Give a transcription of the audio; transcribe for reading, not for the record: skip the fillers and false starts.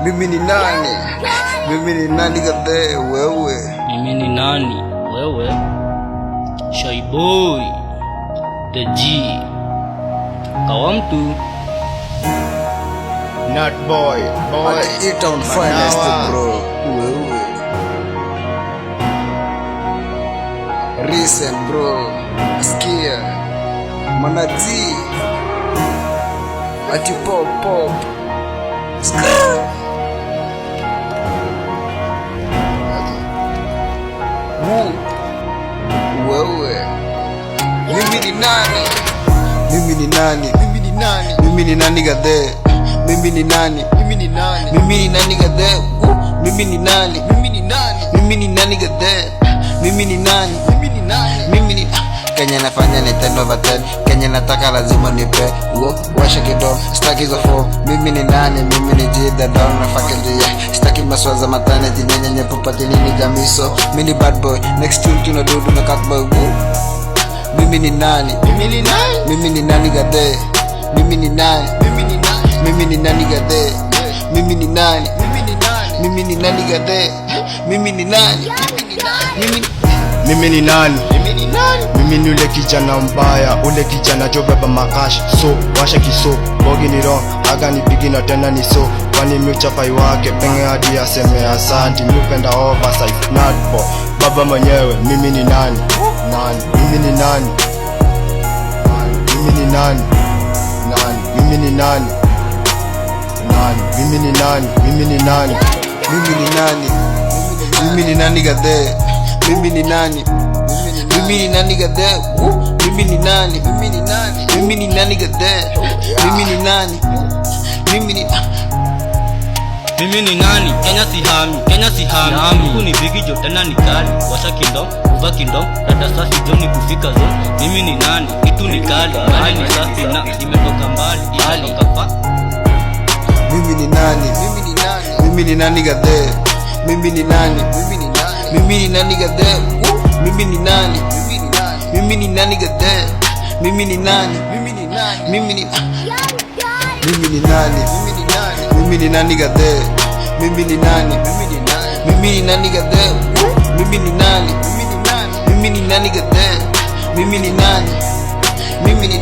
Mimi ni nani? Mimi ni nani kadhe wewe? Mimi ni nani wewe? Shy boy the G Kawamtu Nut boy E-Town finest bro wewe. Recent bro Skia Manazi Ati pop wewe. Mimi ni nani? Mimi ni nani? Mimi ni nani? Mimi ni nani gadhe? Mimi ni nani? Mimi ni nani? Mimi ni nani gadhe? Mimi ni nani? Mimi ni nani? Mimi ni nani gadhe? Mimi ni nani? Mimi ni nani? Mimi ni Kenya nafanya ni 10 over 10. Kenya nataka lazima nipe. Washa kidogo, staki hizo fo. Mimi ni nani? Mimi ni jida down na fakili ya. Staki maswaza matane jinyenye nyepupati nini jamiso. Mimi ni bad boy, next tune tunadudu na catboy. Mimi ni nani? Mimi ni nani? Mimi ni nani gadhe? Mimi ni nani? Mimi ni nani? Mimi ni nani gadhe? Mimi ni nani? Mimi ni nani? Mimi ni nani gadhe? Mimi ni nani? Mimi ni nani? Mimi ni ule kijana mbaya, ule kijana jobeba makash. So washa kiso, bogi ni wrong, haga ni bigi na tena ni so. Kwani miuchapai wake, penge hadi aseme asanti. Miupenda oversize, nut boy, baba mwenyewe. Mimi ni nani? Mimi ni nani? Mimi ni nani? Mimi ni nani? Mimi ni nani? Mimi ni nani? Mimi ni nani? Mimi ni nani gadhe? Mimi ni nani? Mimi ni nani gadhe? Mimi ni nani? Mimi ni nani? Mimi ni nani gadhe? Mimi ni nani? Mimi ni Mimi ni nani? Kenya si hami Huku ni bigi jo tena ni kali. Washa kingdom, uva kingdom, rada safi jo ni kufika zo. Mimi ni nani? Kitu ni kali. Mali ni safi na imetoka mbali. Imetoka fa Mimi ni nani? Mimi ni nani? Mimi ni nani gadhe? Mimi ni nani? Mimi ni nani? Mimi ni nani gadhe? Mimi ni nani? Mimi ni nani? Mimi ni nani gadhe? Mimi ni nani? Mimi ni nani? Mimi ni Mimi ni nani? Mimi ni nani? Mimi ni nani gadhe? Mimi ni nani? Mimi ni nani? Mimi ni nani gadhe? Mimi ni nani? Mimi ni nani? Mimi ni nani gadhe? Mimi ni nani? Mimi ni